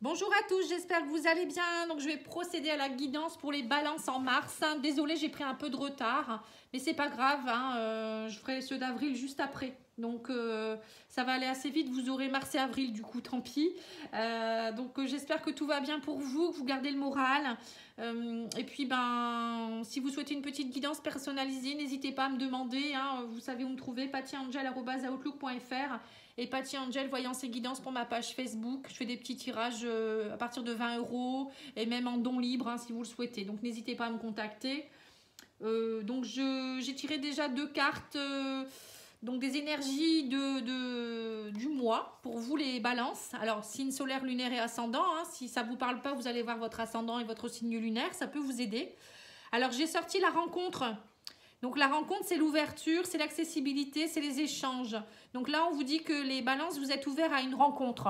Bonjour à tous, j'espère que vous allez bien. Donc je vais procéder à la guidance pour les balances en mars. Désolée, j'ai pris un peu de retard, mais c'est pas grave. Je ferai ceux d'avril juste après. Donc ça va aller assez vite. Vous aurez mars et avril, du coup, tant pis. J'espère que tout va bien pour vous, que vous gardez le moral. Et puis si vous souhaitez une petite guidance personnalisée, n'hésitez pas à me demander. Vous savez où me trouver, pattyangel@outlook.fr. Et Patty Angel, voyance et guidance pour ma page Facebook. Je fais des petits tirages à partir de 20 € et même en don libre si vous le souhaitez. Donc n'hésitez pas à me contacter. J'ai tiré déjà 2 cartes donc des énergies du mois pour vous les balances. Alors signe solaire, lunaire et ascendant. Si ça ne vous parle pas, vous allez voir votre ascendant et votre signe lunaire. Ça peut vous aider. Alors j'ai sorti la rencontre. Donc la rencontre, c'est l'ouverture, c'est l'accessibilité, c'est les échanges. Donc là, on vous dit que les balances, vous êtes ouverts à une rencontre.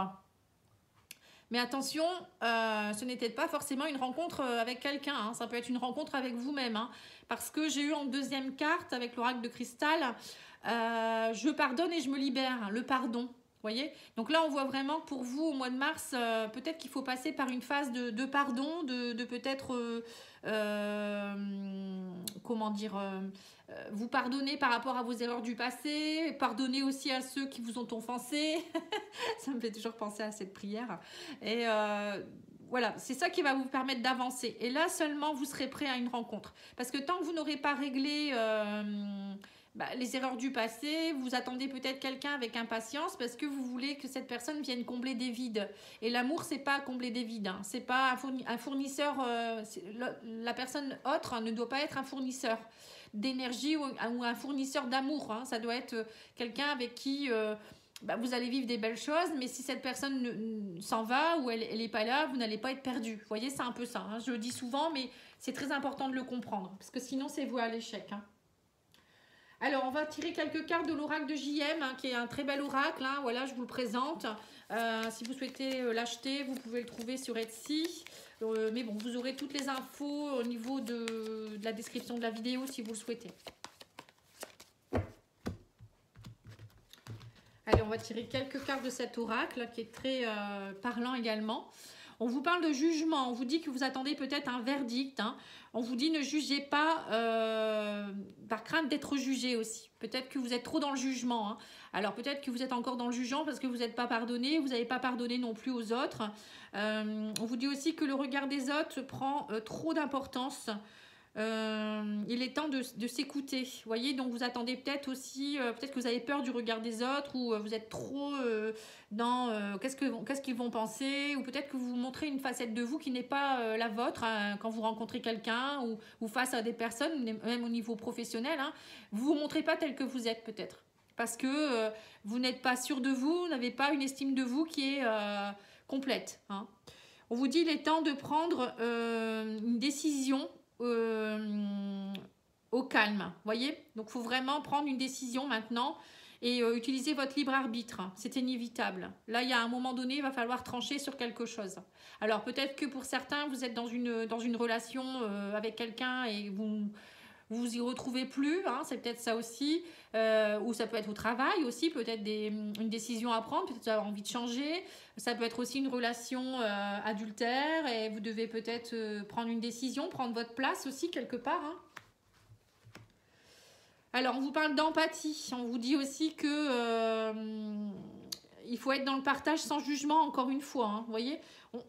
Mais attention, ce n'était pas forcément une rencontre avec quelqu'un. Ça peut être une rencontre avec vous-même. Parce que j'ai eu en deuxième carte, avec l'oracle de cristal, je pardonne et je me libère. Le pardon. Voyez, donc là on voit vraiment que pour vous au mois de mars, peut-être qu'il faut passer par une phase de pardon, de peut-être vous pardonner par rapport à vos erreurs du passé, pardonner aussi à ceux qui vous ont offensé. Ça me fait toujours penser à cette prière. Et voilà, c'est ça qui va vous permettre d'avancer. Et là seulement vous serez prêt à une rencontre. Parce que tant que vous n'aurez pas réglé les erreurs du passé, vous attendez peut-être quelqu'un avec impatience parce que vous voulez que cette personne vienne combler des vides. Et l'amour, c'est pas combler des vides. C'est pas un fournisseur. La personne autre ne doit pas être un fournisseur d'énergie ou un fournisseur d'amour. Ça doit être quelqu'un avec qui vous allez vivre des belles choses, mais si cette personne s'en va ou elle n'est pas là, vous n'allez pas être perdu. Vous voyez, c'est un peu ça. Je le dis souvent, mais c'est très important de le comprendre parce que sinon, c'est voué à l'échec. Alors, on va tirer quelques cartes de l'oracle de JM, qui est un très bel oracle. Voilà, je vous le présente. Si vous souhaitez l'acheter, vous pouvez le trouver sur Etsy. Mais bon, vous aurez toutes les infos au niveau de la description de la vidéo si vous le souhaitez. Allez, on va tirer quelques cartes de cet oracle qui est très parlant également. On vous parle de jugement, on vous dit que vous attendez peut-être un verdict. On vous dit ne jugez pas par crainte d'être jugé aussi. Peut-être que vous êtes trop dans le jugement. Alors peut-être que vous êtes encore dans le jugeant parce que vous n'êtes pas pardonné, vous n'avez pas pardonné non plus aux autres. On vous dit aussi que le regard des autres prend trop d'importance. Il est temps de s'écouter. Vous voyez, donc vous attendez peut-être aussi, peut-être que vous avez peur du regard des autres ou vous êtes trop dans qu'est-ce qu'ils vont penser, ou peut-être que vous montrez une facette de vous qui n'est pas la vôtre quand vous rencontrez quelqu'un ou face à des personnes, même au niveau professionnel. Vous ne vous montrez pas tel que vous êtes peut-être parce que vous n'êtes pas sûr de vous, n'avez pas une estime de vous qui est complète. On vous dit il est temps de prendre une décision au calme, voyez. Donc il faut vraiment prendre une décision maintenant et utiliser votre libre arbitre, c'est inévitable. Là il y a un moment donné, il va falloir trancher sur quelque chose. Alors peut-être que pour certains vous êtes dans une relation avec quelqu'un et vous y retrouvez plus, c'est peut-être ça aussi, ou ça peut être au travail aussi, peut-être une décision à prendre, peut-être avoir envie de changer, ça peut être aussi une relation adultère et vous devez peut-être prendre une décision, prendre votre place aussi quelque part. Alors on vous parle d'empathie, on vous dit aussi que il faut être dans le partage sans jugement encore une fois, vous voyez,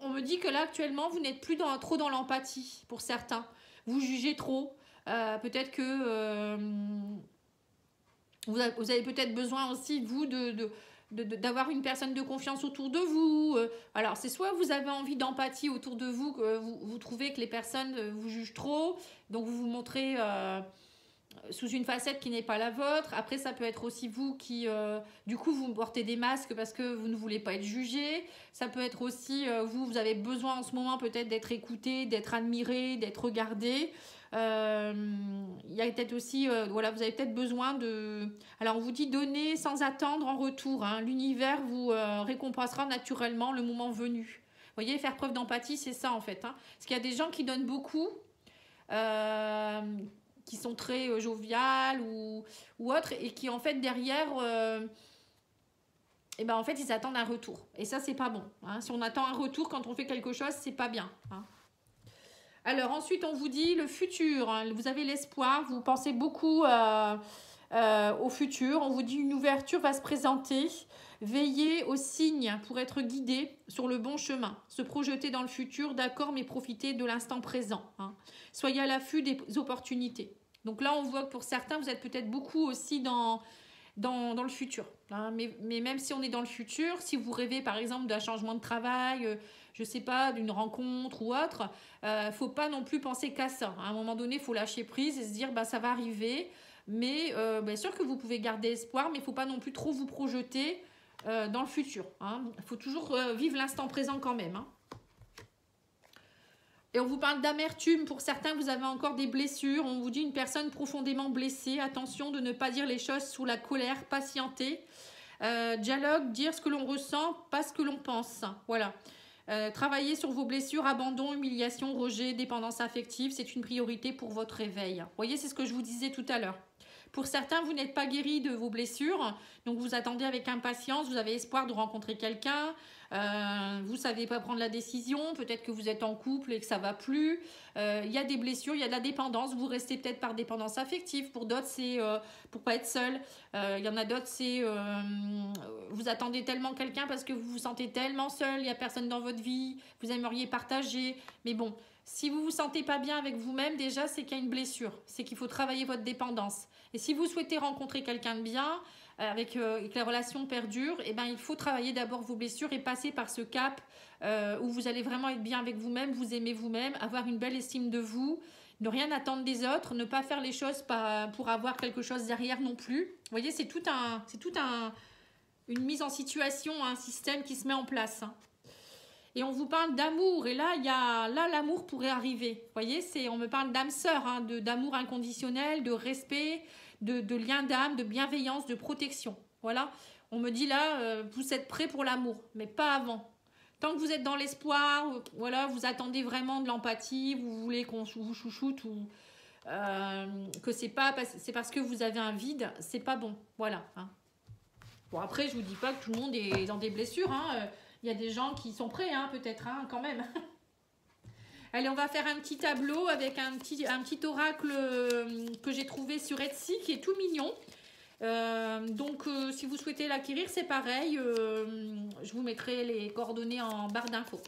on me dit que là actuellement vous n'êtes plus trop dans l'empathie pour certains, vous jugez trop. Peut-être que vous avez peut-être besoin aussi, vous, d'avoir une personne de confiance autour de vous. Alors, c'est soit vous avez envie d'empathie autour de vous, que vous trouvez que les personnes vous jugent trop, donc vous vous montrez sous une facette qui n'est pas la vôtre. Après, ça peut être aussi vous qui, du coup, vous portez des masques parce que vous ne voulez pas être jugé. Ça peut être aussi, vous avez besoin en ce moment peut-être d'être écouté, d'être admiré, d'être regardé. Il y a peut-être aussi, voilà, vous avez peut-être besoin de... Alors, on vous dit donner sans attendre en retour. L'univers vous récompensera naturellement le moment venu. Vous voyez, faire preuve d'empathie, c'est ça en fait. Parce qu'il y a des gens qui donnent beaucoup, qui sont très joviales ou autres, et qui en fait derrière et ben en fait, ils attendent un retour. Et ça, c'est pas bon. Hein. Si on attend un retour quand on fait quelque chose, c'est pas bien. Hein. Alors ensuite, on vous dit le futur. Hein. Vous avez l'espoir, vous pensez beaucoup au futur. On vous dit une ouverture va se présenter. Veillez aux signes pour être guidé sur le bon chemin. Se projeter dans le futur, d'accord, mais profitez de l'instant présent. Hein. Soyez à l'affût des opportunités. Donc là, on voit que pour certains, vous êtes peut-être beaucoup aussi dans le futur. Hein. Mais même si on est dans le futur, si vous rêvez par exemple d'un changement de travail, je ne sais pas, d'une rencontre ou autre, faut pas non plus penser qu'à ça. À un moment donné, il faut lâcher prise et se dire bah, ça va arriver. Mais bien sûr que vous pouvez garder espoir, mais il ne faut pas non plus trop vous projeter dans le futur. Hein. Il faut toujours vivre l'instant présent quand même. Hein. Et on vous parle d'amertume. Pour certains, vous avez encore des blessures. On vous dit une personne profondément blessée. Attention de ne pas dire les choses sous la colère. Patienter. Dialogue, dire ce que l'on ressent, pas ce que l'on pense. Voilà. Travailler sur vos blessures, abandon, humiliation, rejet, dépendance affective. C'est une priorité pour votre réveil. Vous voyez, c'est ce que je vous disais tout à l'heure. Pour certains, vous n'êtes pas guéri de vos blessures, donc vous attendez avec impatience, vous avez espoir de rencontrer quelqu'un, vous ne savez pas prendre la décision, peut-être que vous êtes en couple et que ça ne va plus. Il y a des blessures, il y a de la dépendance, vous restez peut-être par dépendance affective. Pour d'autres, c'est pour ne pas être seul. Il y en a d'autres, c'est vous attendez tellement quelqu'un parce que vous vous sentez tellement seul, il n'y a personne dans votre vie, vous aimeriez partager, mais bon. Si vous ne vous sentez pas bien avec vous-même, déjà, c'est qu'il y a une blessure. C'est qu'il faut travailler votre dépendance. Et si vous souhaitez rencontrer quelqu'un de bien, avec que la relation perdure, eh ben, il faut travailler d'abord vos blessures et passer par ce cap où vous allez vraiment être bien avec vous-même, vous aimer vous-même, avoir une belle estime de vous, ne rien attendre des autres, ne pas faire les choses pour avoir quelque chose derrière non plus. Vous voyez, c'est une mise en situation, un système qui se met en place. Hein. Et on vous parle d'amour. Et là, l'amour pourrait arriver. Vous voyez, on me parle d'âme sœur, hein, d'amour inconditionnel, de respect, de lien d'âme, de bienveillance, de protection. Voilà. On me dit là, vous êtes prêts pour l'amour, mais pas avant. Tant que vous êtes dans l'espoir, voilà, vous attendez vraiment de l'empathie, vous voulez qu'on vous chouchoute ou que c'est parce que vous avez un vide, c'est pas bon. Voilà. Hein. Bon, après, je vous dis pas que tout le monde est dans des blessures, hein. Il y a des gens qui sont prêts, hein, peut-être, hein, quand même. Allez, on va faire un petit tableau avec un petit oracle que j'ai trouvé sur Etsy, qui est tout mignon. Si vous souhaitez l'acquérir, c'est pareil. Je vous mettrai les coordonnées en barre d'infos.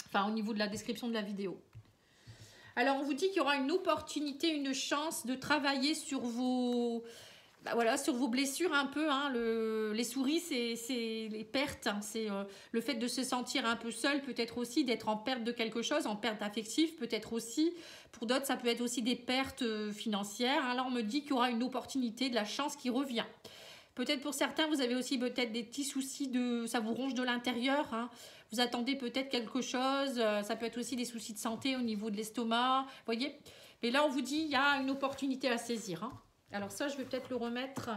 Enfin, au niveau de la description de la vidéo. Alors, on vous dit qu'il y aura une opportunité, une chance de travailler sur vos... voilà, sur vos blessures un peu, hein, les souris, c'est les pertes, hein, c'est le fait de se sentir un peu seul, peut-être aussi d'être en perte de quelque chose, en perte affective, peut-être aussi. Pour d'autres, ça peut être aussi des pertes financières. Hein. Là, on me dit qu'il y aura une opportunité, de la chance qui revient. Peut-être pour certains, vous avez aussi peut-être des petits soucis, ça vous ronge de l'intérieur. Hein. Vous attendez peut-être quelque chose, ça peut être aussi des soucis de santé au niveau de l'estomac, vous voyez. Mais là, on vous dit, il y a une opportunité à saisir, hein. Alors ça, je vais peut-être le remettre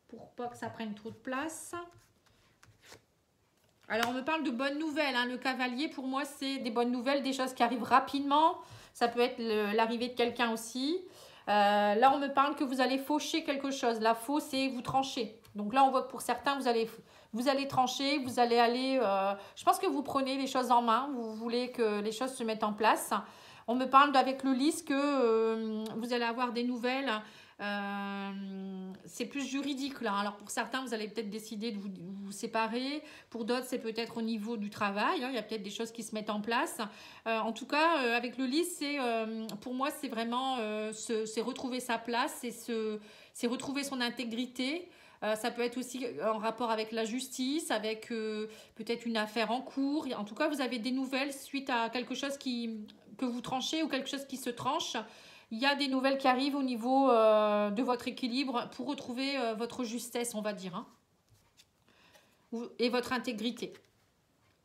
pour pas que ça prenne trop de place. Alors, on me parle de bonnes nouvelles. Hein. Le cavalier, pour moi, c'est des bonnes nouvelles, des choses qui arrivent rapidement. Ça peut être l'arrivée de quelqu'un aussi. Là, on me parle que vous allez faucher quelque chose. La faux, c'est vous trancher. Donc là, on voit que pour certains, vous allez trancher, vous allez aller... je pense que vous prenez les choses en main. Vous voulez que les choses se mettent en place. On me parle avec le lys que vous allez avoir des nouvelles... c'est plus juridique là. Alors pour certains, vous allez peut-être décider de vous séparer. Pour d'autres, c'est peut-être au niveau du travail. Hein. Il y a peut-être des choses qui se mettent en place. En tout cas, avec le lys, pour moi, c'est vraiment c'est retrouver sa place, c'est retrouver son intégrité. Ça peut être aussi en rapport avec la justice, avec peut-être une affaire en cours. En tout cas, vous avez des nouvelles suite à quelque chose que vous tranchez ou quelque chose qui se tranche. Il y a des nouvelles qui arrivent au niveau de votre équilibre pour retrouver votre justesse, on va dire, hein, et votre intégrité.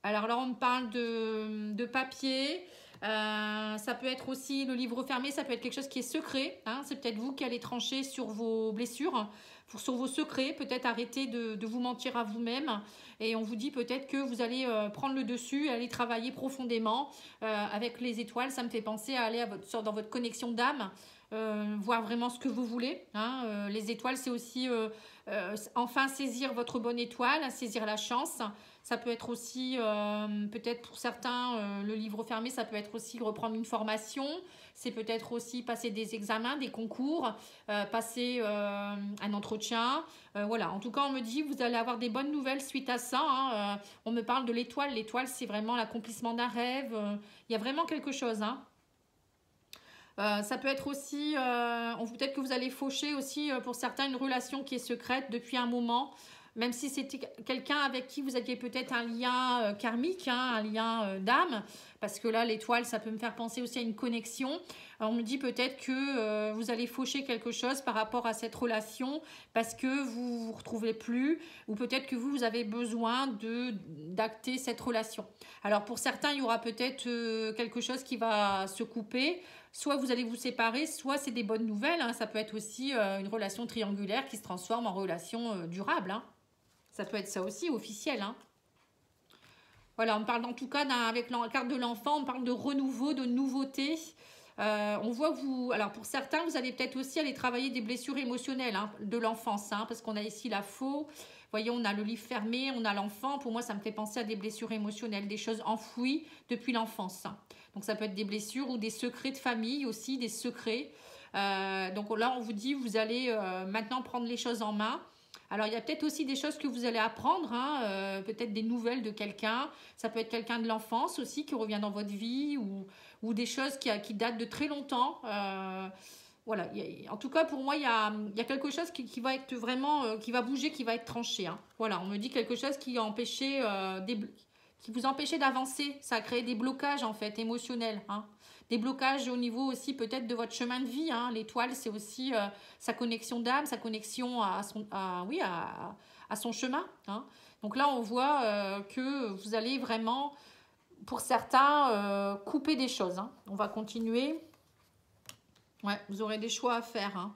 Alors là, on me parle de papier. Ça peut être aussi le livre fermé, ça peut être quelque chose qui est secret. Hein, c'est peut-être vous qui allez trancher sur vos blessures, sur vos secrets. Peut-être arrêter de vous mentir à vous-même. Et on vous dit peut-être que vous allez prendre le dessus, aller travailler profondément avec les étoiles. Ça me fait penser à aller dans votre connexion d'âme, voir vraiment ce que vous voulez. Hein. Les étoiles, c'est aussi enfin saisir votre bonne étoile, saisir la chance. Ça peut être aussi, peut-être pour certains, le livre fermé, ça peut être aussi reprendre une formation. C'est peut-être aussi passer des examens, des concours, passer un entretien. Voilà, en tout cas, on me dit, vous allez avoir des bonnes nouvelles suite à ça. Hein. On me parle de l'étoile. L'étoile, c'est vraiment l'accomplissement d'un rêve. Il y a vraiment quelque chose. Hein. Ça peut être aussi, peut-être que vous allez faucher aussi pour certains une relation qui est secrète depuis un moment, même si c'était quelqu'un avec qui vous aviez peut-être un lien karmique, hein, un lien d'âme, parce que là l'étoile ça peut me faire penser aussi à une connexion. Alors, on me dit peut-être que vous allez faucher quelque chose par rapport à cette relation parce que vous vous retrouvez plus, ou peut-être que vous avez besoin d'acter cette relation. Alors pour certains il y aura peut-être quelque chose qui va se couper. Soit vous allez vous séparer, soit c'est des bonnes nouvelles. Hein. Ça peut être aussi une relation triangulaire qui se transforme en relation durable. Hein. Ça peut être ça aussi, officiel. Hein. Voilà, on parle en tout cas, avec la carte de l'enfant, on parle de renouveau, de nouveauté. On voit que vous... Alors pour certains, vous allez peut-être aussi aller travailler des blessures émotionnelles hein, de l'enfance. Hein, parce qu'on a ici la faux. Vous voyez, on a le livre fermé, on a l'enfant. Pour moi, ça me fait penser à des blessures émotionnelles, des choses enfouies depuis l'enfance. Donc ça peut être des blessures ou des secrets de famille aussi, des secrets. Donc là, on vous dit, vous allez maintenant prendre les choses en main. Alors, il y a peut-être aussi des choses que vous allez apprendre, hein, peut-être des nouvelles de quelqu'un. Ça peut être quelqu'un de l'enfance aussi qui revient dans votre vie ou des choses qui datent de très longtemps. Voilà. En tout cas, pour moi, il y a quelque chose qui va être vraiment, qui va bouger, qui va être tranché. Hein. Voilà, on me dit quelque chose qui a empêché qui vous empêchait d'avancer. Ça a créé des blocages, en fait, émotionnels. Hein. Des blocages au niveau aussi peut-être de votre chemin de vie. Hein. L'étoile, c'est aussi sa connexion d'âme, sa connexion à son chemin. Hein. Donc là, on voit que vous allez vraiment, pour certains, couper des choses. Hein. On va continuer. Ouais, vous aurez des choix à faire. Hein.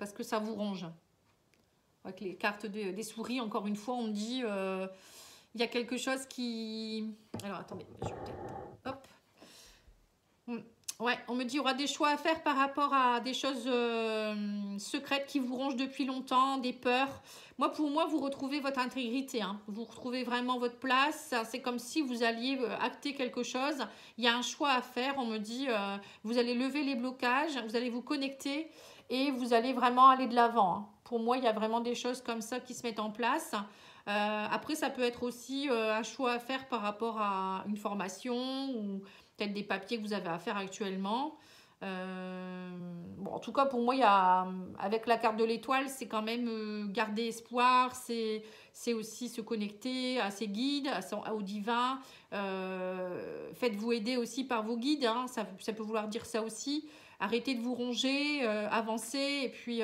Parce que ça vous ronge. Avec les cartes des souris, encore une fois, on me dit il y a quelque chose qui... Alors, attendez, je vais peut-être... Hop. Ouais, on me dit il y aura des choix à faire par rapport à des choses secrètes qui vous rongent depuis longtemps, des peurs. Pour moi, vous retrouvez votre intégrité. Hein. Vous retrouvez vraiment votre place. C'est comme si vous alliez acter quelque chose. Il y a un choix à faire. On me dit vous allez lever les blocages, vous allez vous connecter et vous allez vraiment aller de l'avant. Hein. Pour moi, il y a vraiment des choses comme ça qui se mettent en place. Après, ça peut être aussi un choix à faire par rapport à une formation ou peut-être des papiers que vous avez à faire actuellement. Bon, en tout cas, pour moi, avec la carte de l'étoile, c'est quand même garder espoir, c'est aussi se connecter à ses guides, au divin. Faites-vous aider aussi par vos guides, hein, ça peut vouloir dire ça aussi. Arrêtez de vous ronger, avancez, et puis...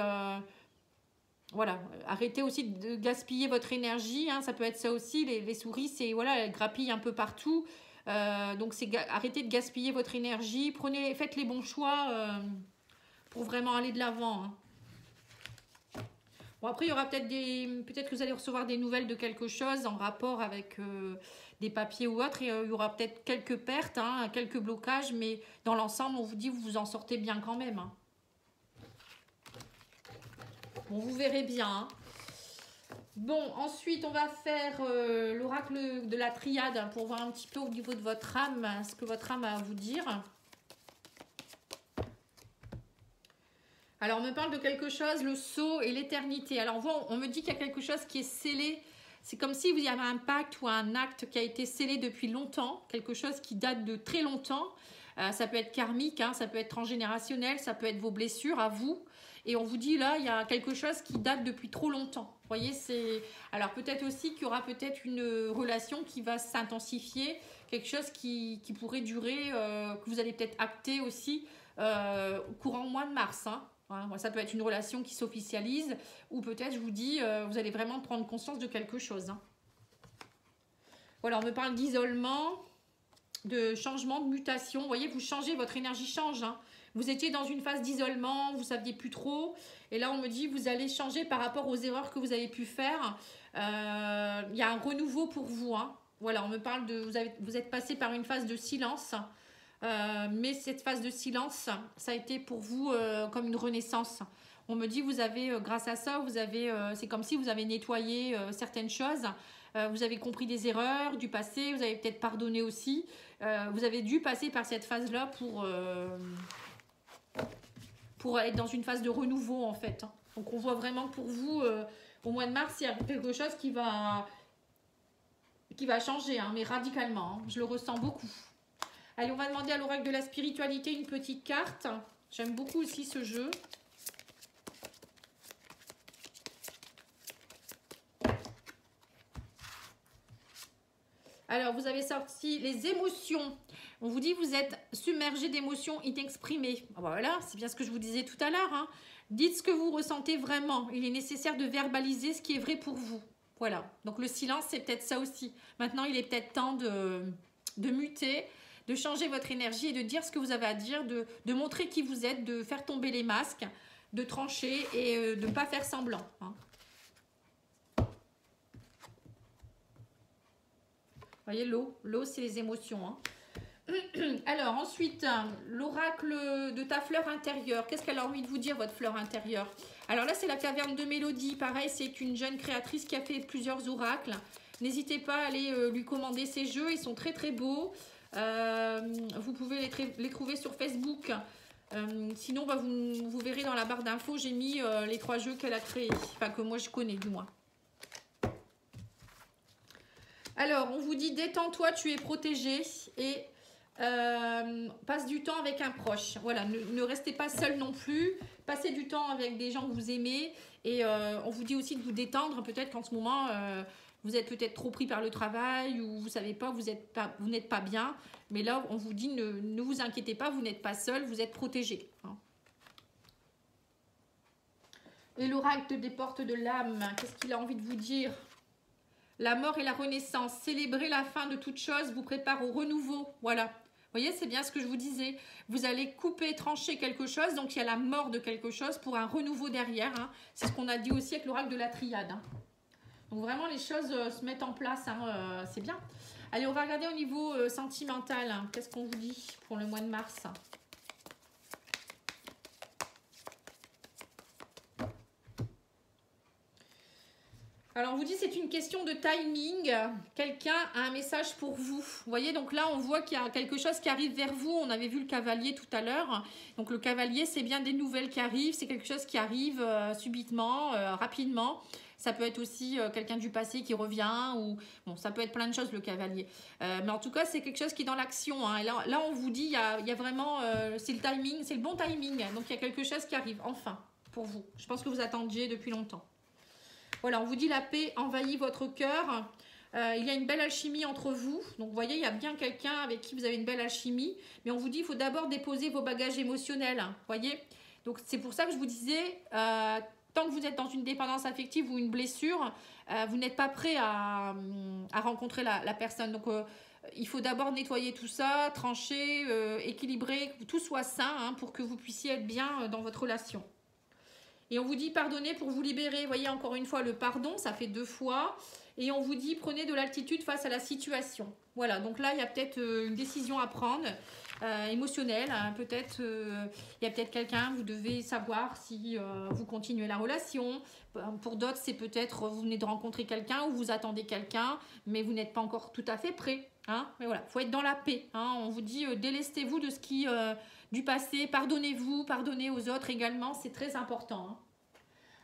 voilà, arrêtez aussi de gaspiller votre énergie, hein, ça peut être ça aussi, les souris, elles grappillent un peu partout, donc arrêtez de gaspiller votre énergie, faites les bons choix pour vraiment aller de l'avant. Hein. Bon, après, il y aura peut-être que vous allez recevoir des nouvelles de quelque chose en rapport avec des papiers ou autre, et il y aura peut-être quelques pertes, hein, quelques blocages, mais dans l'ensemble, on vous dit, vous vous en sortez bien quand même. Hein. Bon, vous verrez bien. Hein. Bon, ensuite, on va faire l'oracle de la triade pour voir un petit peu au niveau de votre âme, ce que votre âme a à vous dire. Alors, on me parle de quelque chose, le sceau et l'éternité. Alors, on me dit qu'il y a quelque chose qui est scellé. C'est comme si il y avait un pacte ou un acte qui a été scellé depuis longtemps, quelque chose qui date de très longtemps. Ça peut être karmique, hein, ça peut être transgénérationnel, ça peut être vos blessures à vous. Et on vous dit là, il y a quelque chose qui date depuis trop longtemps. Vous voyez, alors peut-être aussi qu'il y aura peut-être une relation qui va s'intensifier, quelque chose qui pourrait durer, que vous allez peut-être acter aussi courant mois de mars. Hein. Voilà, ça peut être une relation qui s'officialise, ou peut-être, je vous dis, vous allez vraiment prendre conscience de quelque chose. Hein. Voilà, on me parle d'isolement, de changement, de mutation. Vous voyez, vous changez, votre énergie change. Hein. Vous étiez dans une phase d'isolement, vous ne saviez plus trop. Et là, on me dit, vous allez changer par rapport aux erreurs que vous avez pu faire. Il y a un renouveau pour vous. Hein. Voilà, on me parle vous êtes passé par une phase de silence. Mais cette phase de silence, ça a été pour vous comme une renaissance. On me dit, vous avez, grâce à ça, vous avez, c'est comme si vous avez nettoyé certaines choses. Vous avez compris des erreurs du passé, vous avez peut-être pardonné aussi. Vous avez dû passer par cette phase-là pour être dans une phase de renouveau, en fait. Donc, on voit vraiment que pour vous, au mois de mars, il y a quelque chose qui va changer, hein, mais radicalement. Hein. Je le ressens beaucoup. Allez, on va demander à l'oracle de la spiritualité une petite carte. J'aime beaucoup aussi ce jeu. Alors, vous avez sorti les émotions. On vous dit, vous êtes submergé d'émotions inexprimées. Ah bah voilà, c'est bien ce que je vous disais tout à l'heure. Hein. Dites ce que vous ressentez vraiment. Il est nécessaire de verbaliser ce qui est vrai pour vous. Voilà. Donc, le silence, c'est peut-être ça aussi. Maintenant, il est peut-être temps de muter, de changer votre énergie et de dire ce que vous avez à dire, de montrer qui vous êtes, de faire tomber les masques, de trancher et de ne pas faire semblant. Hein. Vous voyez, l'eau, c'est les émotions. Hein. Alors, ensuite, l'oracle de ta fleur intérieure. Qu'est-ce qu'elle a envie de vous dire, votre fleur intérieure? Alors là, c'est la caverne de Mélodie. Pareil, c'est une jeune créatrice qui a fait plusieurs oracles. N'hésitez pas à aller lui commander ses jeux. Ils sont très, très beaux. Vous pouvez les trouver sur Facebook. Sinon, bah, vous verrez dans la barre d'infos, j'ai mis les 3 jeux qu'elle a créés. Enfin, que moi, je connais, du moins. Alors, on vous dit, détends-toi, tu es protégé et passe du temps avec un proche. Voilà, ne restez pas seul non plus. Passez du temps avec des gens que vous aimez. Et on vous dit aussi de vous détendre. Peut-être qu'en ce moment, vous êtes peut-être trop pris par le travail ou vous savez pas, vous n'êtes pas bien. Mais là, on vous dit, ne vous inquiétez pas, vous n'êtes pas seul, vous êtes protégé. Hein. Et l'oracle des portes de l'âme, qu'est-ce qu'il a envie de vous dire ? La mort et la renaissance, célébrer la fin de toute chose vous prépare au renouveau. Voilà. Vous voyez, c'est bien ce que je vous disais. Vous allez couper, trancher quelque chose, donc il y a la mort de quelque chose pour un renouveau derrière. Hein. C'est ce qu'on a dit aussi avec l'oracle de la triade. Hein. Donc vraiment, les choses se mettent en place. Hein, c'est bien. Allez, on va regarder au niveau sentimental. Hein. Qu'est-ce qu'on vous dit pour le mois de mars ? Alors, on vous dit c'est une question de timing. Quelqu'un a un message pour vous. Vous voyez, donc là, on voit qu'il y a quelque chose qui arrive vers vous. On avait vu le cavalier tout à l'heure. Donc, le cavalier, c'est bien des nouvelles qui arrivent. C'est quelque chose qui arrive subitement, rapidement. Ça peut être aussi quelqu'un du passé qui revient. Ou bon, ça peut être plein de choses, le cavalier. Mais en tout cas, c'est quelque chose qui est dans l'action. Hein. Et là, on vous dit, il y a vraiment... c'est le timing, c'est le bon timing. Donc, il y a quelque chose qui arrive, enfin, pour vous. Je pense que vous attendiez depuis longtemps. Voilà, on vous dit la paix envahit votre cœur. Il y a une belle alchimie entre vous. Donc, vous voyez, il y a bien quelqu'un avec qui vous avez une belle alchimie. Mais on vous dit, il faut d'abord déposer vos bagages émotionnels. Vous voyez? Donc, c'est pour ça que je vous disais, tant que vous êtes dans une dépendance affective ou une blessure, vous n'êtes pas prêt à rencontrer la personne. Donc, il faut d'abord nettoyer tout ça, trancher, équilibrer, que tout soit sain hein, pour que vous puissiez être bien dans votre relation. Et on vous dit pardonner pour vous libérer. Vous voyez, encore une fois, le pardon, ça fait 2 fois. Et on vous dit prenez de l'altitude face à la situation. Voilà, donc là, il y a peut-être une décision à prendre, émotionnelle. Hein, peut-être, il y a peut-être quelqu'un, vous devez savoir si vous continuez la relation. Pour d'autres, c'est peut-être vous venez de rencontrer quelqu'un ou vous attendez quelqu'un, mais vous n'êtes pas encore tout à fait prêt. Hein, mais voilà, il faut être dans la paix. Hein, on vous dit délestez-vous de ce qui... du passé, pardonnez-vous, pardonnez aux autres également, c'est très important. Hein.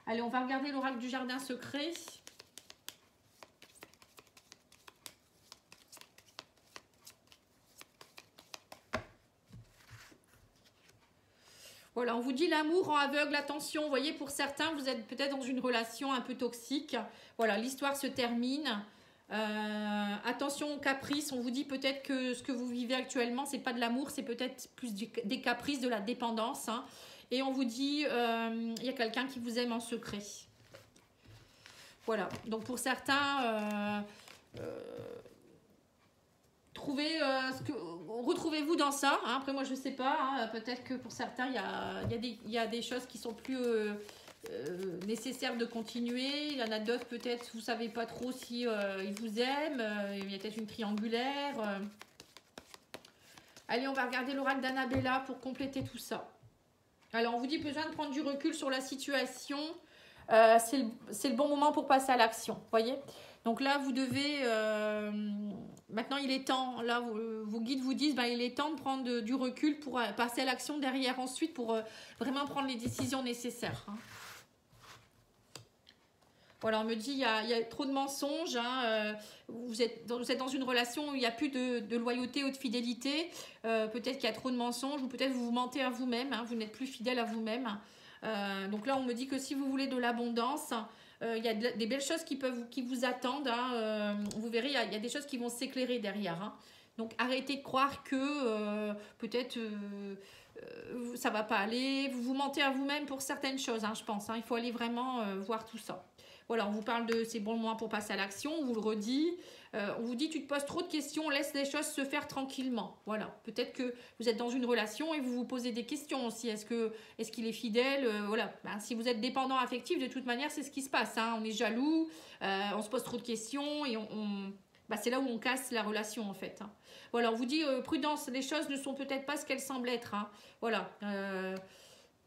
Allez, on va regarder l'oracle du jardin secret. Voilà, on vous dit l'amour rend aveugle, attention. Vous voyez, pour certains, vous êtes peut-être dans une relation un peu toxique. Voilà, l'histoire se termine. Attention aux caprices, on vous dit peut-être que ce que vous vivez actuellement, c'est pas de l'amour, c'est peut-être plus des caprices, de la dépendance. Hein. Et on vous dit, il y a quelqu'un qui vous aime en secret. Voilà, donc pour certains, retrouvez-vous dans ça. Hein. Après, moi, je sais pas. Hein. Peut-être que pour certains, il y a des choses qui sont plus... nécessaire de continuer. Il y en a d'autres peut-être vous savez pas trop si ils vous aiment, il y a peut-être une triangulaire. Allez, on va regarder l'oracle d'Annabella pour compléter tout ça. Alors, on vous dit besoin de prendre du recul sur la situation. C'est le bon moment pour passer à l'action, voyez. Donc là, vous devez... maintenant, il est temps. Là, vos guides vous disent, ben, il est temps de prendre du recul pour passer à l'action derrière ensuite, pour vraiment prendre les décisions nécessaires. Hein. Voilà, on me dit, il y a trop de mensonges. Hein, vous êtes dans une relation où il n'y a plus de loyauté ou de fidélité. Peut-être qu'il y a trop de mensonges ou peut-être vous vous mentez à vous-même. Hein, vous n'êtes plus fidèle à vous-même. Donc là, on me dit que si vous voulez de l'abondance, il y a des belles choses qui vous attendent. Hein, vous verrez, il y a des choses qui vont s'éclairer derrière. Hein. Donc arrêtez de croire que peut-être ça ne va pas aller. Vous vous mentez à vous-même pour certaines choses, hein, je pense. Hein. Il faut aller vraiment voir tout ça. Voilà, on vous parle de c'est bon moment pour passer à l'action, on vous le redit. On vous dit tu te poses trop de questions, laisse les choses se faire tranquillement. Voilà, peut-être que vous êtes dans une relation et vous vous posez des questions aussi. Est-ce qu'il est fidèle? Voilà, ben, si vous êtes dépendant affectif, de toute manière, c'est ce qui se passe. Hein. On est jaloux, on se pose trop de questions et ben, c'est là où on casse la relation en fait. Hein. Voilà, on vous dit prudence, les choses ne sont peut-être pas ce qu'elles semblent être. Hein. Voilà.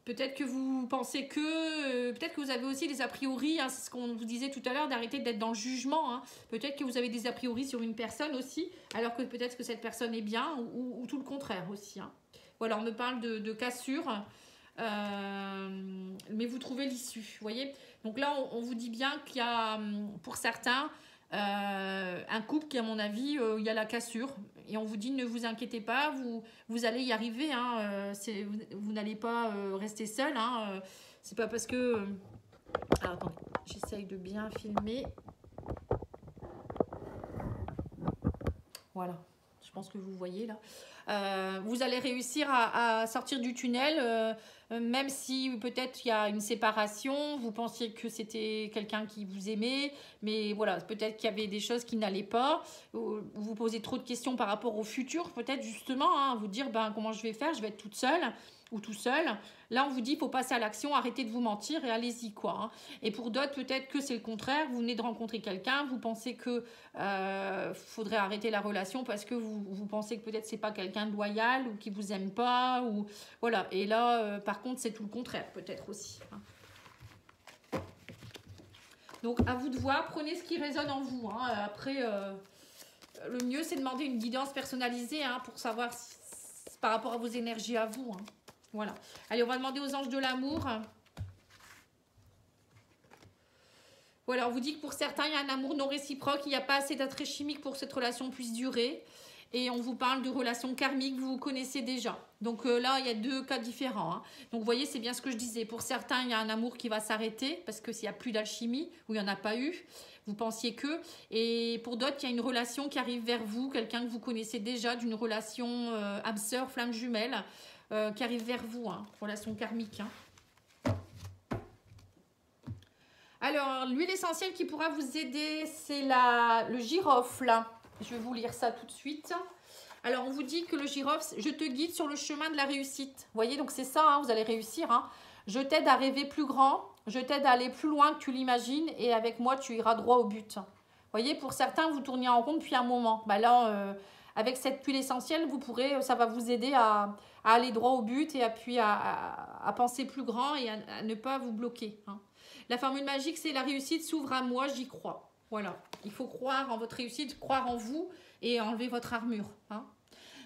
Peut-être que vous pensez peut-être que vous avez aussi des a priori, hein, c'est ce qu'on vous disait tout à l'heure, d'arrêter d'être dans le jugement. Hein. Peut-être que vous avez des a priori sur une personne aussi, alors que peut-être que cette personne est bien, ou tout le contraire aussi. Hein. Voilà, on me parle de cassure, mais vous trouvez l'issue, vous voyez. Donc là, on vous dit bien qu'il y a, pour certains, un couple qui, à mon avis, il y a la cassure. Et on vous dit, ne vous inquiétez pas, vous allez y arriver. Hein, vous n'allez pas rester seul. Hein, c'est pas parce que... alors, attendez, j'essaye de bien filmer. Voilà, je pense que vous voyez là. Vous allez réussir à sortir du tunnel, même si peut-être il y a une séparation, vous pensiez que c'était quelqu'un qui vous aimait, mais voilà, peut-être qu'il y avait des choses qui n'allaient pas, vous posez trop de questions par rapport au futur, peut-être justement, hein, vous dire ben, comment je vais faire, je vais être toute seule ou tout seul. Là, on vous dit, il faut passer à l'action, arrêtez de vous mentir et allez-y, quoi. Hein. Et pour d'autres, peut-être que c'est le contraire. Vous venez de rencontrer quelqu'un, vous pensez que faudrait arrêter la relation parce que vous pensez que peut-être c'est pas quelqu'un de loyal ou qui vous aime pas. Ou voilà. Et là, par contre, c'est tout le contraire, peut-être aussi. Hein. Donc, à vous de voir. Prenez ce qui résonne en vous. Hein. Après, le mieux, c'est de demander une guidance personnalisée hein, pour savoir si, par rapport à vos énergies à vous. Hein. Voilà. Allez, on va demander aux anges de l'amour. Voilà, on vous dit que pour certains, il y a un amour non réciproque. Il n'y a pas assez d'attrait chimique pour que cette relation puisse durer. Et on vous parle de relations karmiques, vous connaissez déjà. Donc là, il y a deux cas différents. Hein. Donc vous voyez, c'est bien ce que je disais. Pour certains, il y a un amour qui va s'arrêter parce qu'il n'y a plus d'alchimie ou il n'y en a pas eu. Vous pensiez que. Et pour d'autres, il y a une relation qui arrive vers vous, quelqu'un que vous connaissez déjà, d'une relation âme sœur, flamme jumelle. Qui arrive vers vous, hein, relation karmique. Hein. Alors, l'huile essentielle qui pourra vous aider, c'est le girofle. Je vais vous lire ça tout de suite. Alors, on vous dit que le girofle, je te guide sur le chemin de la réussite. Vous voyez, donc c'est ça, hein, vous allez réussir. Hein. Je t'aide à rêver plus grand, je t'aide à aller plus loin que tu l'imagines et avec moi, tu iras droit au but. Vous voyez, pour certains, vous tourniez en rond depuis un moment. Bah là, avec cette huile essentielle, ça va vous aider à aller droit au but et puis à penser plus grand et à ne pas vous bloquer. Hein. La formule magique, c'est la réussite s'ouvre à moi, j'y crois. Voilà, il faut croire en votre réussite, croire en vous et enlever votre armure. Hein.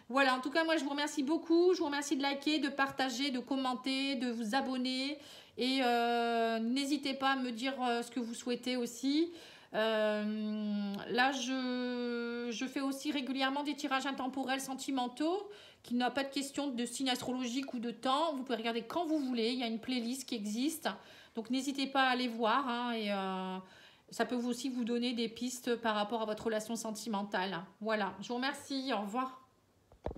Voilà, en tout cas, moi, je vous remercie beaucoup. Je vous remercie de liker, de partager, de commenter, de vous abonner. Et n'hésitez pas à me dire ce que vous souhaitez aussi. Là, je fais aussi régulièrement des tirages intemporels sentimentaux qui n'a pas de question de signe astrologique ou de temps. Vous pouvez regarder quand vous voulez. Il y a une playlist qui existe. Donc, n'hésitez pas à aller voir. Hein, et ça peut aussi vous donner des pistes par rapport à votre relation sentimentale. Voilà, je vous remercie. Au revoir.